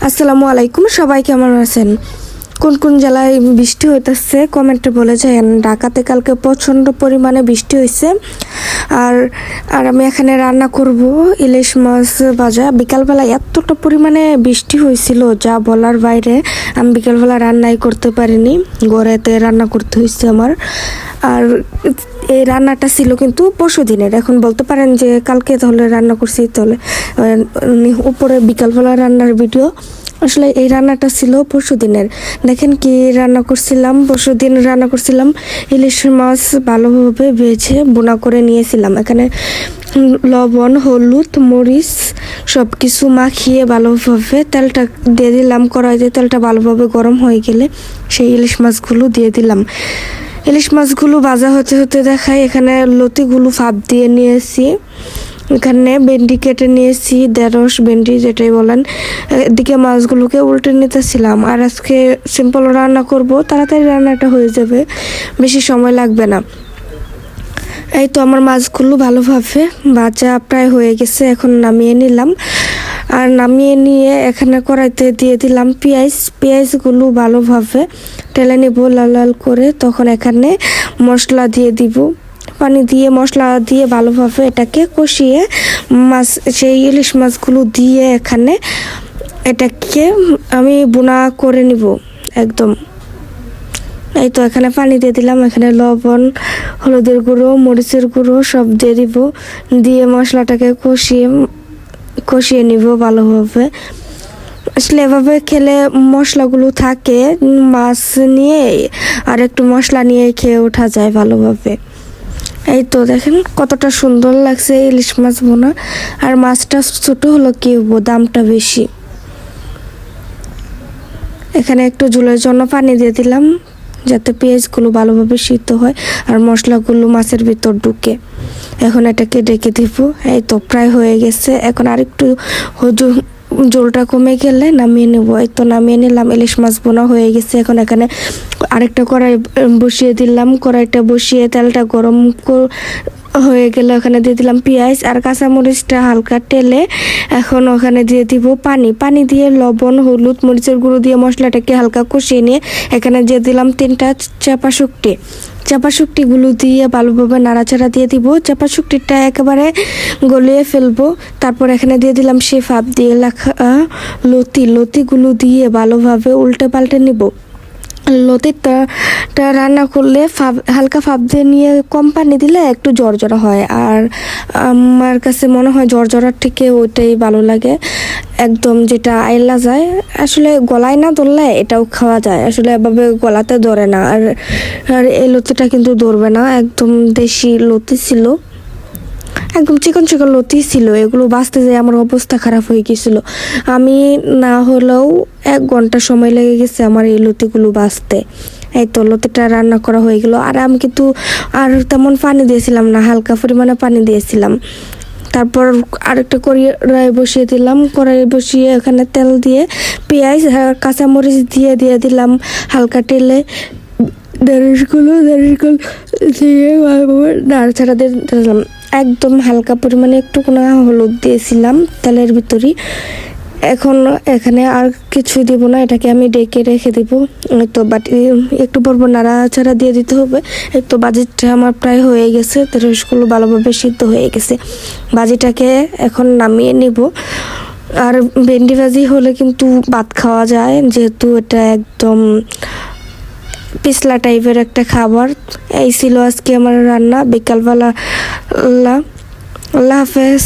আসসালামু আলাইকুম, সবাই কেমন আছেন? কোন কোন জেলায় বৃষ্টি হইতেছে কমেন্টে বলে যান। ঢাকাতে কালকে প্রচণ্ড পরিমাণে বৃষ্টি হয়েছে। আর আর আমি এখানে রান্না করব ইলিশ মাছ ভাজা। বিকালবেলা এতটা পরিমাণে বৃষ্টি হয়েছিল যা বলার বাইরে। আমি বিকালবেলা রান্নাই করতে পারিনি, ঘরেতে রান্না করতে হয়েছে আমার। আর এই রান্নাটা ছিল কিন্তু পরশু দিনের। এখন বলতে পারেন যে কালকে তাহলে রান্না করছি, তাহলে উপরে বিকালবেলা রান্নার ভিডিও। আসলে এই রান্নাটা ছিল পরশু দিনের। দেখেন কি রান্না করছিলাম। পরশু দিন রান্না করছিলাম ইলিশ মাছ ভালোভাবে ভেজে বোনা করে নিয়েছিলাম। এখানে লবণ, হলুদ, মরিচ সব কিছু মাখিয়ে ভালোভাবে তেলটা দিয়ে দিলাম কড়াইতে। তেলটা ভালোভাবে গরম হয়ে গেলে সেই ইলিশ মাছগুলো দিয়ে দিলাম। ইলিশ মাছগুলো ভাজা হতে হতে দেখায় এখানে লতিগুলো ফাঁপ দিয়ে নিয়েছি। এখানে ভেন্ডি কেটে নিয়েছি, ঢেঁড়স ভেন্ডি যেটাই বলেন। এদিকে মাছগুলোকে উল্টে নিতেছিলাম। আর আজকে সিম্পল রান্না করব, তাড়াতাড়ি রান্নাটা হয়ে যাবে, বেশি সময় লাগবে না। এই তো আমার মাছগুলো ভালোভাবে ভাজা প্রায় হয়ে গেছে। এখন নামিয়ে নিলাম। আর নামিয়ে নিয়ে এখানে কড়াইতে দিয়ে দিলাম পেঁয়াজগুলো ভালোভাবে টেলে নেব লাল লাল করে। তখন এখানে মশলা দিয়ে দিব, পানি দিয়ে মশলা দিয়ে ভালোভাবে এটাকে কষিয়ে সেই ইলিশ মাছগুলো দিয়ে এখানে এটাকে আমি বোনা করে নিব একদম। এই তো এখানে পানি দিয়ে দিলাম। এখানে লবণ, হলুদের গুঁড়ো, মরিচের গুঁড়ো সব দিয়ে দিব। দিয়ে মশলাটাকে কষিয়ে নিব ভালোভাবে। আসলে এভাবে খেলে মশলাগুলো থাকে, মাছ নিয়ে আর একটু মশলা নিয়ে খেয়ে ওঠা যায় ভালোভাবে। এই তো দেখেন কতটা সুন্দর লাগছে ইলিশ মাছ বোনা। আর মাছটা ছোট হলো কি হবো, দামটা বেশি। এখানে একটু ঝোলের জন্য পানি দিয়ে দিলাম যাতে পেঁয়াজগুলো ভালোভাবে সিদ্ধ হয় আর মশলাগুলো মাছের ভিতর ঢুকে। এখন এটাকে ডেকে দিব। এই তো প্রায় হয়ে গেছে। এখন আরেকটু ঝোলটা কমে গেলে নামিয়ে নেব। এই তো নামিয়ে নিলাম, ইলিশ মাছ বোনা হয়ে গেছে। এখন এখানে আরেকটা কড়াই বসিয়ে দিলাম। কড়াইটা বসিয়ে তেলটা গরম হয়ে গেলে ওখানে দিয়ে দিলাম পেঁয়াজ আর কাঁচামরিচটা হালকা টেলে। এখন ওখানে দিয়ে দিব পানি দিয়ে লবণ, হলুদ, মরিচের গুঁড়ো দিয়ে মশলাটাকে হালকা কষিয়ে নিয়ে এখানে দিয়ে দিলাম 3টা চাপা শুকটিগুলো দিয়ে ভালোভাবে নাড়াচাড়া দিয়ে দিব। চাপা শুকটিটা একেবারে গলিয়ে ফেলবো। তারপর এখানে দিয়ে দিলাম সে ফাঁপ দিয়ে রাখা লতিগুলো দিয়ে ভালোভাবে উল্টে পাল্টে নিব। লতিটা রান্না করলে হালকা ফাঁপ দিয়ে নিয়ে কম পানি দিলে একটু জর্জরা হয়। আর আমার কাছে মনে হয় জর্জরার থেকে ওইটাই ভালো লাগে, একদম যেটা আইলা যায়। আসলে গলায় না ধরলে এটাও খাওয়া যায়, আসলে এভাবে গলাতে ধরে না। আর এই লতিটা কিন্তু ধরবে না, একদম দেশি লতি ছিল, একদম চিকন লতি ছিল। এগুলো বাঁচতে যেয়ে আমার অবস্থা খারাপ হয়ে গেছিল। আমি না হলেও 1 ঘন্টা সময় লেগে গেছে আমার এই লতিগুলো বাঁচতে। এই তো লতিটা রান্না করা হয়ে গেল। আর আমি কিন্তু আর তেমন পানি দিয়েছিলাম না, হালকা পরিমাণে পানি দিয়েছিলাম। তারপর আরেকটা কড়াই বসিয়ে দিলাম। কড়াই বসিয়ে এখানে তেল দিয়ে পেঁয়াজ আর কাঁচামরিচ দিয়ে দিলাম হালকা তেলে। ঢেঁড়সগুলো দিয়ে নাড়াচাড়া দিয়ে দিলাম। একদম হালকা পরিমাণে একটু কোনো হলুদ দিয়েছিলাম তেলের ভিতরই। এখন এখানে আর কিছু দিব না, এটাকে আমি ডেকে রেখে দিব। তো বাটি একটু পর নাড়াচাড়া দিয়ে দিতে হবে। এই তো বাজিটা আমার প্রায় হয়ে গেছে, ঢেঁড়সগুলো ভালোভাবে সিদ্ধ হয়ে গেছে। বাজিটাকে এখন নামিয়ে নিব। আর ভেন্ডি ভাজি হলে কিন্তু ভাত খাওয়া যায়, যেহেতু এটা একদম পিছলা টাইপের একটা খাবার। এই ছিল আজকে আমার রান্না বিকালবেলা। আল্লাহ হাফেজ।